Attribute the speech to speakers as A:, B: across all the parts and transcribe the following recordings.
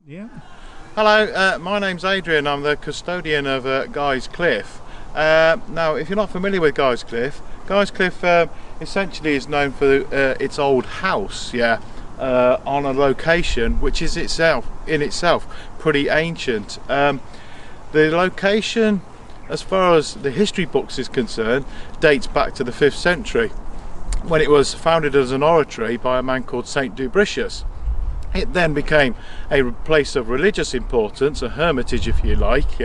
A: Yeah.
B: Hello, my name's Adrian. I'm the custodian of Guy's Cliff. Now, if you're not familiar with Guy's Cliff essentially is known for its old house, on a location which is in itself pretty ancient. The location, as far as the history books is concerned, dates back to the 5th century, when it was founded as an oratory by a man called Saint Dubricius. It then became a place of religious importance, a hermitage if you like,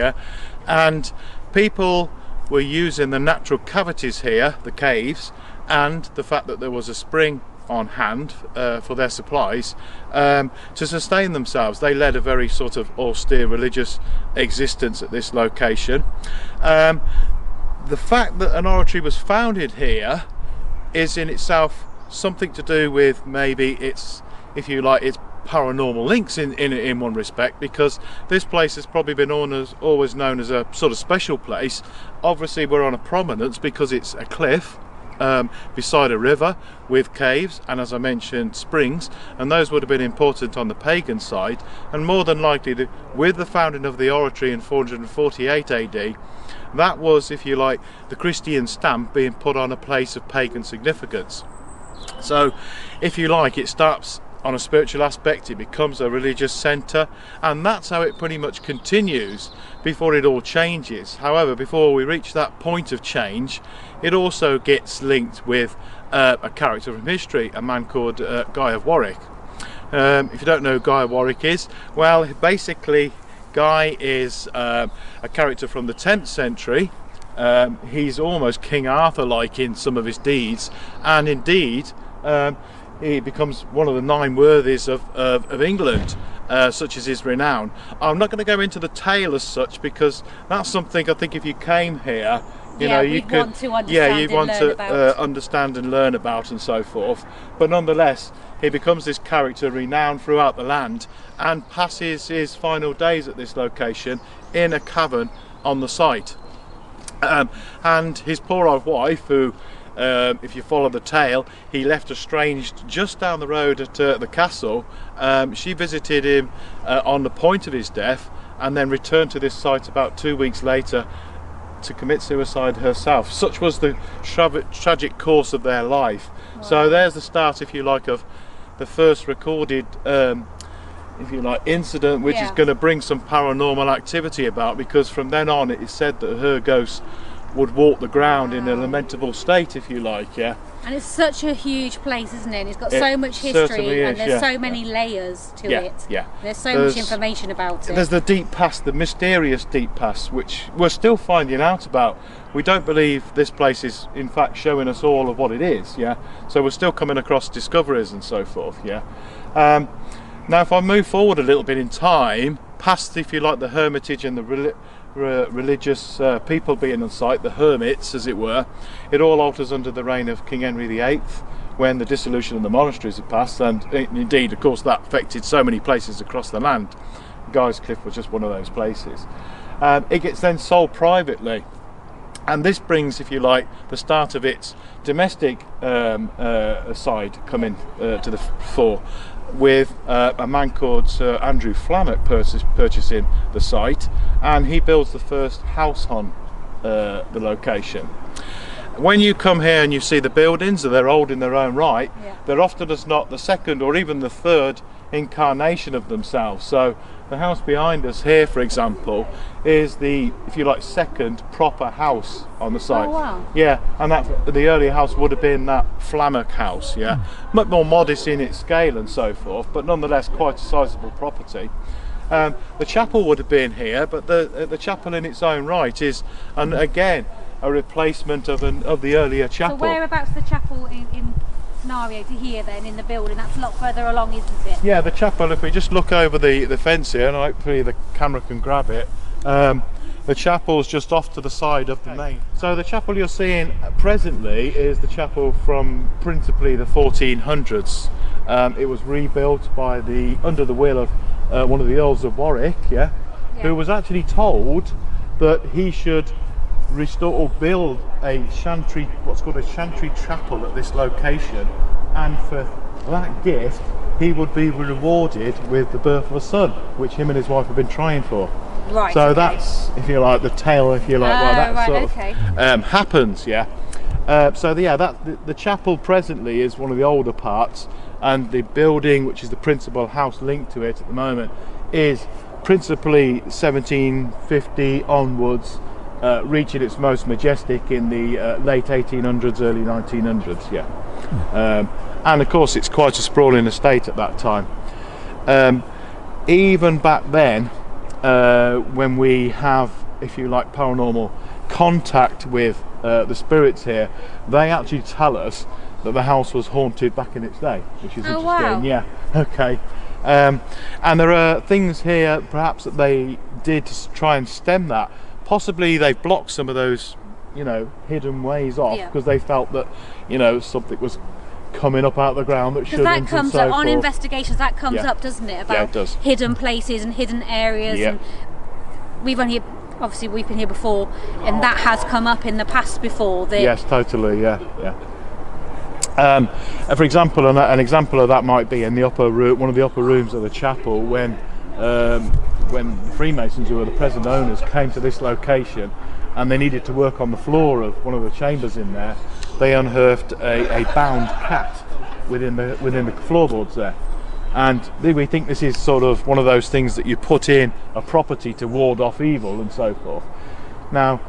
B: and people were using the natural cavities here, the caves, and the fact that there was a spring on hand for their supplies to sustain themselves. They led a very sort of austere religious existence at this location. The fact that an oratory was founded here is in itself something to do with maybe its, if you like, its paranormal links in one respect, because this place has probably been always known as a sort of special place. Obviously we're on a prominence because it's a cliff beside a river with caves and, as I mentioned, springs, and those would have been important on the pagan side. And more than likely, with the founding of the oratory in 448 AD, that was, if you like, the Christian stamp being put on a place of pagan significance. So if you like, it starts on a spiritual aspect, it becomes a religious centre, and that's how it pretty much continues before it all changes. However, before we reach that point of change, it also gets linked with a character from history, a man called Guy of Warwick. If you don't know who Guy of Warwick is, well, basically Guy is a character from the 10th century. He's almost King Arthur-like in some of his deeds, and indeed he becomes one of the 9 worthies of England, such as his renown. I'm not going to go into the tale as such, because that's something I think if you came here, you could understand and learn about and so forth. But nonetheless, he becomes this character renowned throughout the land and passes his final days at this location in a cavern on the site. And his poor old wife, who, if you follow the tale, he left estranged just down the road at the castle. She visited him on the point of his death, and then returned to this site about 2 weeks later to commit suicide herself. Such was the tragic course of their life. Wow. So there's the start, if you like, of the first recorded if you like, incident which is going to bring some paranormal activity about, because from then on it is said that her ghost would walk the ground in a lamentable state, if you like.
C: And it's such a huge place, isn't it? It's got so much history, and there's so many layers to it. There's so much information about it.
B: There's the deep past, the mysterious deep past, which we're still finding out about. We don't believe this place is in fact showing us all of what it is, so we're still coming across discoveries and so forth. Now if I move forward a little bit in time, past, if you like, the hermitage and the religious people being on site, the hermits as it were, it all alters under the reign of King Henry VIII, when the dissolution of the monasteries had passed, and indeed of course that affected so many places across the land. Guy's Cliff was just one of those places. It gets then sold privately, and this brings, if you like, the start of its domestic side coming to the fore, with a man called Sir Andrew Flammock purchasing the site, and he builds the first house on the location. When you come here and you see the buildings, they're old in their own right, they're often as not the second or even the third incarnation of themselves. So the house behind us here, for example, is the, if you like, second proper house on the site.
C: Oh, wow.
B: And that the earlier house would have been that Flammock house, much more modest in its scale and so forth, but nonetheless quite a sizable property. The chapel would have been here, but the chapel in its own right is, and again, a replacement of the earlier chapel.
C: So whereabouts the chapel in scenario to here then, in the building? That's a lot further along, isn't it?
B: Yeah, the chapel, if we just look over the fence here, and hopefully the camera can grab it, the chapel's just off to the side of the main. So the chapel you're seeing presently is the chapel from principally the 1400s. It was rebuilt by under the will of one of the Earls of Warwick, who was actually told that he should restore or build a what's called a chantry chapel at this location, and for that gift he would be rewarded with the birth of a son, which him and his wife have been trying for.
C: Right.
B: So that's, if you like, the tale, if you like, well, that
C: right,
B: sort of happens, yeah. The chapel presently is one of the older parts, and the building, which is the principal house linked to it at the moment, is principally 1750 onwards, reaching its most majestic in the late 1800s, early 1900s, yeah. And of course it's quite a sprawling estate at that time. Even back then, when we have, if you like, paranormal contact with the spirits here, they actually tell us that the house was haunted back in its day, which is interesting.
C: Wow.
B: Yeah, okay. And there are things here perhaps that they did to try and stem that. Possibly they've blocked some of those, you know, hidden ways off, because they felt that, you know, something was coming up out of the ground that shouldn't.
C: Because that comes up on investigations, that comes up, doesn't it? About
B: it does.
C: Hidden places and hidden areas. And we've been here before, and that has come up in the past before.
B: Yes, totally. Yeah. For example, an example of that might be in the upper room, one of the upper rooms of the chapel, when the Freemasons, who were the present owners, came to this location and they needed to work on the floor of one of the chambers in there. They unearthed a bound cat within the floorboards there, and we think this is sort of one of those things that you put in a property to ward off evil and so forth. Now,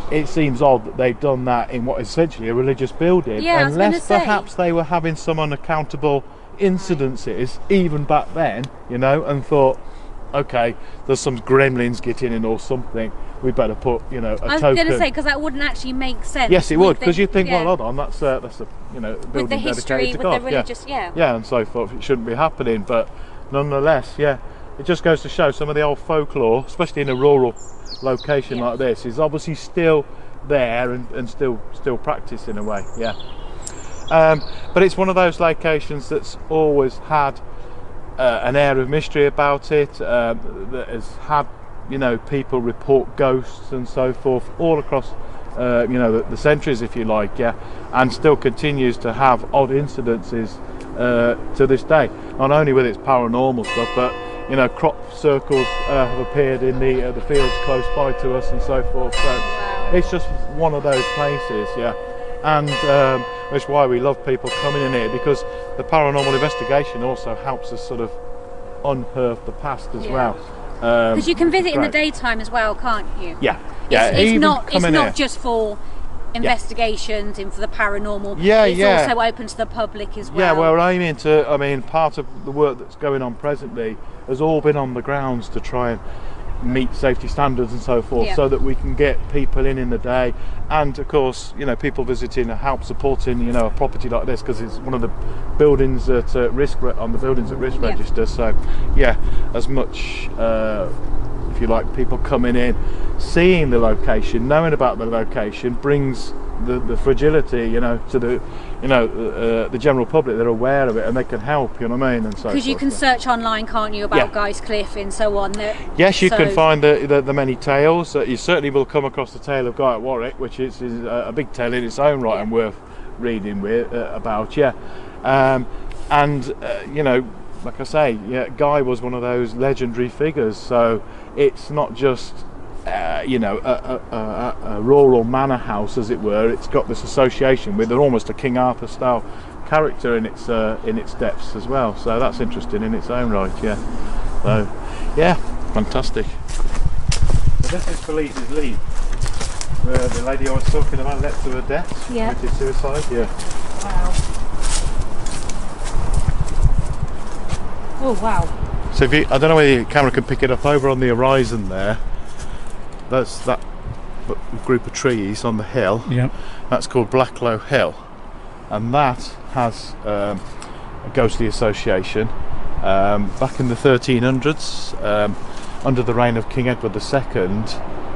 B: it seems odd that they've done that in what is essentially a religious building, unless perhaps they were having some unaccountable incidences even back then, you know, and thought, okay, there's some gremlins getting in or something, we better put, you know, a token.
C: I was going to say, because that wouldn't actually make sense.
B: Yes, it would, because you'd think, well, hold on, that's a, you know, building
C: with the history,
B: dedicated to
C: with
B: God.
C: the religious,
B: yeah, and so forth. It shouldn't be happening, but nonetheless, it just goes to show some of the old folklore, especially in a rural location like this, is obviously still there and still practiced in a way. But it's one of those locations that's always had an air of mystery about it, that has had, you know, people report ghosts and so forth all across you know, the centuries, if you like, and still continues to have odd incidences to this day, not only with its paranormal stuff, but, you know, crop circles have appeared in the fields close by to us and so forth. So it's just one of those places, and which is why we love people coming in here, because the paranormal investigation also helps us sort of unearth the past as well.
C: Because you can visit in the daytime as well, can't you?
B: It's
C: not just for investigations and for the paranormal. It's also open to the public as well.
B: We're aiming to, I mean, part of the work that's going on presently has all been on the grounds to try and meet safety standards and so forth, so that we can get people in the day, and of course, you know, people visiting help supporting, you know, a property like this, because it's one of the buildings at risk on the buildings at risk register. So as much if you like, people coming in, seeing the location, knowing about the location, brings the fragility, you know, to the, you know, the general public. They're aware of it and they can help, you know what I mean, and so.
C: Because you can search online, can't you, about Guy's Cliff and so on.
B: Yes, you can find the many tales. You certainly will come across the tale of Guy at Warwick, which is a big tale in its own right and worth reading about. And you know, like I say, Guy was one of those legendary figures. So it's not just you know, a rural manor house, as it were. It's got this association with almost a King Arthur style character in its depths as well. So that's interesting in its own right. So fantastic. So this is Felice's Leap, the lady I was talking about leapt to her death, committed suicide.
C: Wow. Oh wow.
B: So if I don't know whether your camera can pick it up, over on the horizon there, that's that group of trees on the hill. That's called Blacklow Hill, and that has a ghostly association. Back in the 1300s, under the reign of King Edward II,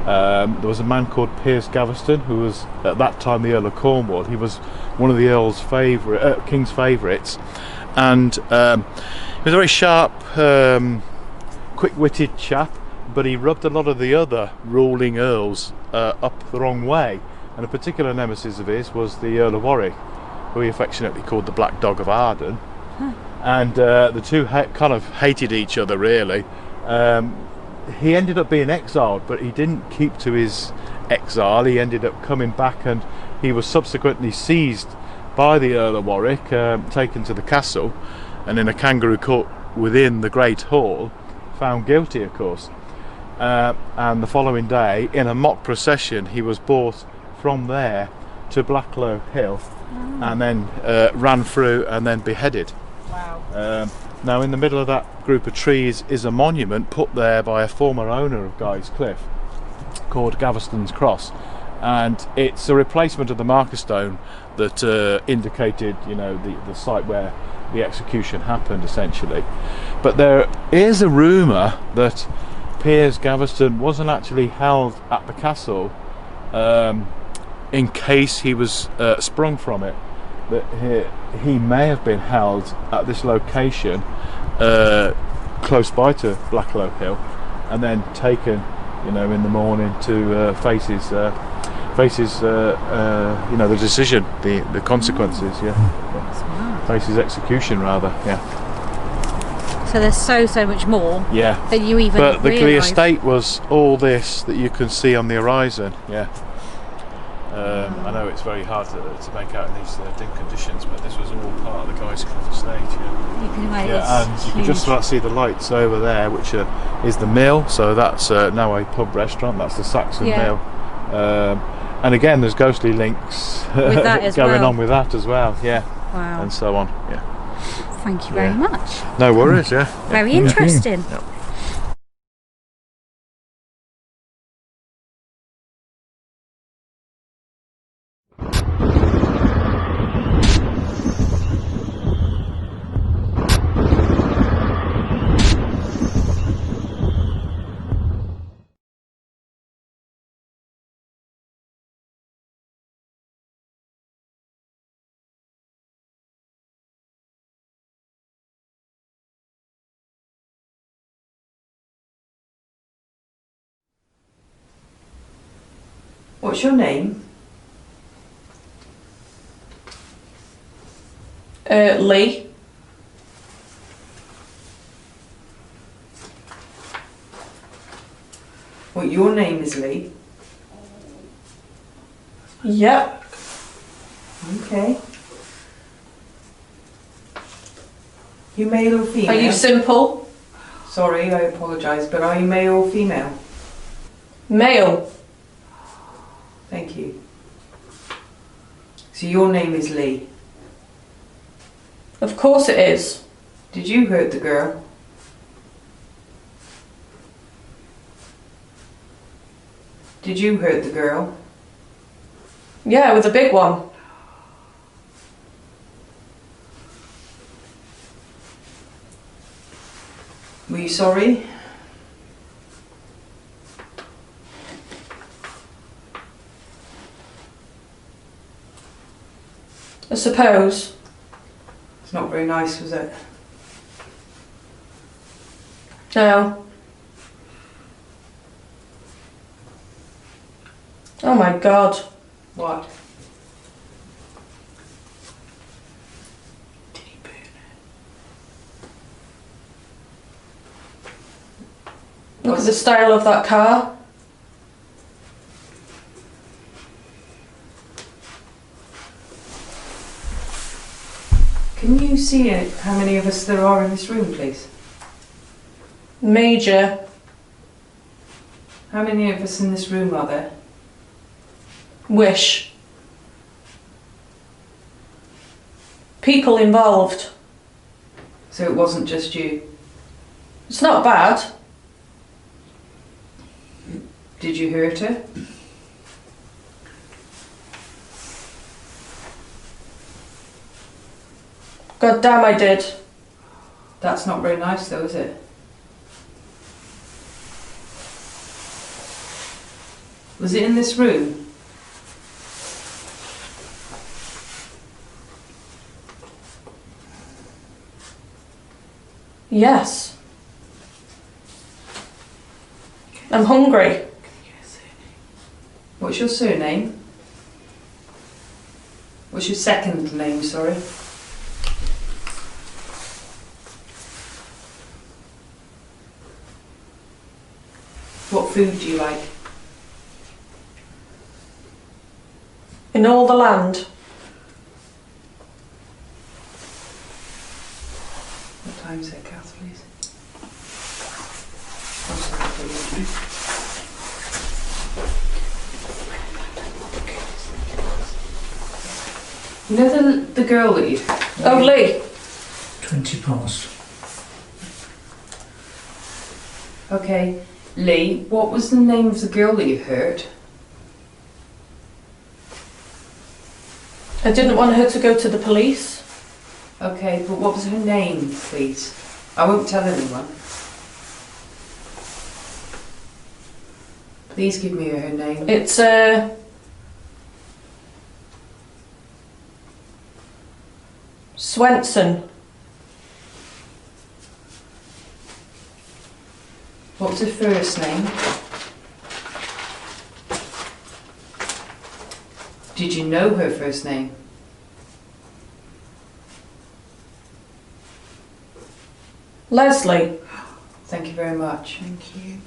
B: there was a man called Piers Gaveston, who was at that time the Earl of Cornwall. He was one of the King's favourites, and he was a very sharp, quick-witted chap, but he rubbed a lot of the other ruling earls up the wrong way, and a particular nemesis of his was the Earl of Warwick, who he affectionately called the Black Dog of Arden. and the two kind of hated each other really. He ended up being exiled, but he didn't keep to his exile. He ended up coming back, and he was subsequently seized by the Earl of Warwick, taken to the castle, and in a kangaroo court within the Great Hall, found guilty, of course. And the following day, in a mock procession, he was brought from there to Blacklow Hill, and then ran through and then beheaded.
C: Wow.
B: Now, in the middle of that group of trees is a monument put there by a former owner of Guy's Cliff called Gaveston's Cross, and it's a replacement of the marker stone that indicated, you know, the site where the execution happened, essentially. But there is a rumour that Piers Gaveston wasn't actually held at the castle in case he was sprung from it, that he may have been held at this location close by to Blacklow Hill, and then taken, you know, in the morning to face his you know, the decision, the consequences. Face his execution, rather.
C: So there's so much more than you even
B: But
C: realise.
B: the estate was all this that you can see on the horizon. I know it's very hard to make out in these dim conditions, but this was all part of the Guy's Cliff estate.
C: You can imagine.
B: And you can just about see the lights over there, which is the mill. So that's now a pub restaurant. That's the Saxon Mill. And again, there's ghostly links
C: with that
B: going on with that as well.
C: Wow.
B: And so on.
C: Thank you very much.
B: No worries.
C: Very interesting.
A: What's your name?
D: Lee.
A: What, your name is Lee?
D: Yep.
A: Okay. You male or female?
D: Are you simple?
A: Sorry, I apologise, but are you male or female?
D: Male.
A: Thank you. So your name is Lee?
D: Of course it is.
A: Did you hurt the girl? Did you hurt the girl?
D: Yeah, with a big one.
A: Were you sorry?
D: I suppose.
A: It's not very nice, was it?
D: No. Oh my God.
A: What? Did he burn it?
D: Look at the style of that car.
A: Can you see how many of us there are in this room, please?
D: Major.
A: How many of us in this room are there?
D: Wish. People involved.
A: So it wasn't just you?
D: It's not bad.
A: Did you hurt her?
D: God damn, I did.
A: That's not very nice though, is it? Was it in this room?
D: Yes. I'm hungry.
A: What's your surname? What's your second name, sorry? What food do you like?
D: In all the land.
A: What time is it, Kath, please? You know the girl that you...
D: Oh, Lee.
E: 20 past.
A: Okay, Lee, what was the name of the girl that you hurt?
D: I didn't want her to go to the police.
A: Okay, but what was her name, please? I won't tell anyone. Please give me her name.
D: It's, Swenson.
A: What was her first name? Did you know her first name?
D: Leslie.
A: Thank you very much.
F: Thank you.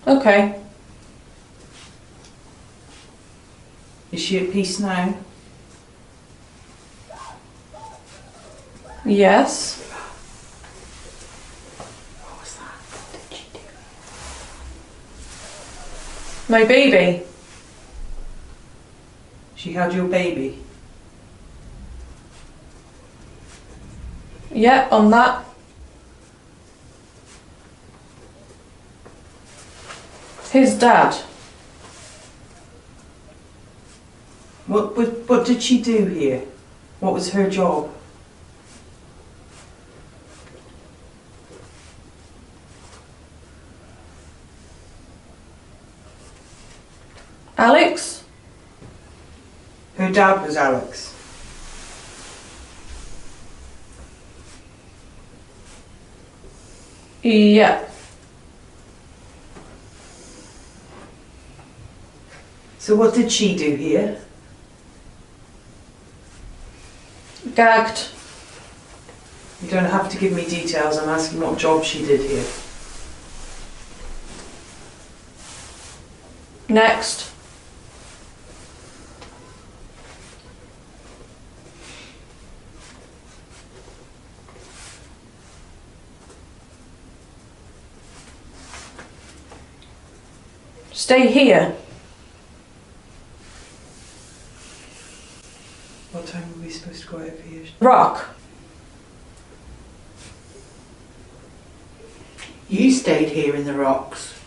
D: Okay.
A: Is she at peace now?
D: Yes.
F: What was that? What did she do?
D: My baby.
A: She had your baby?
D: Yeah, on that. His dad.
A: What did she do here? What was her job?
D: Alex?
A: Her dad was Alex.
D: Yeah.
A: So what did she do here?
D: Gagged.
A: You don't have to give me details, I'm asking what job she did here.
D: Next. Stay here.
A: What time were we supposed to go out for here?
D: Rock.
F: You stayed here in the rocks.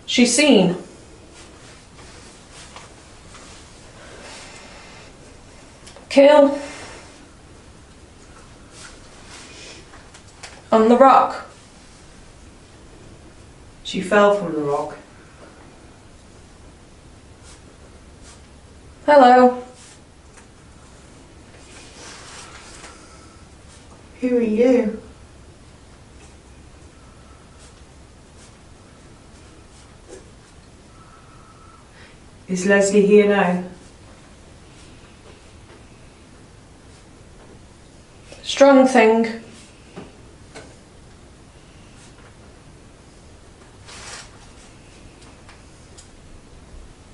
D: She's seen. Kill. On the rock.
A: She fell from the rock.
D: Hello.
F: Who are you?
A: Is Leslie here now?
D: Strong thing.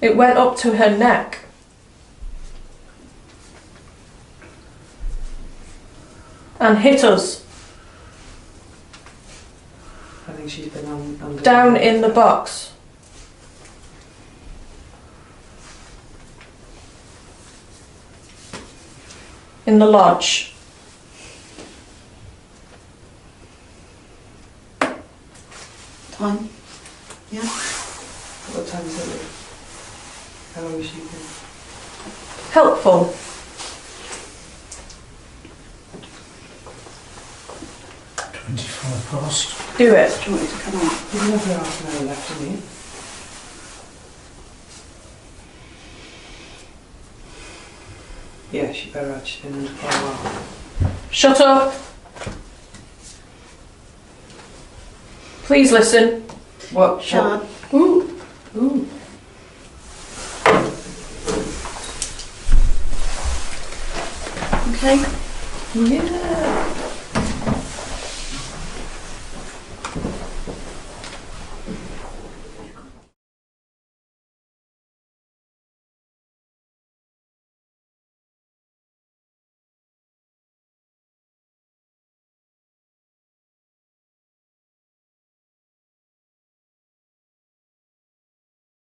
D: It went up to her neck. And hit us.
A: I think she's been on
D: Down in the box. In the lodge.
F: Time? Yeah?
A: What time is it? How long has she been?
D: Helpful.
E: Past.
D: Do it.
F: Do you want me to come on?
A: There's another half an hour left in here. Yeah, she better have. She's been under quite a while.
D: Shut up. Please listen.
A: What?
F: Sean.
A: Ooh. Ooh.
F: Okay.
A: Yeah.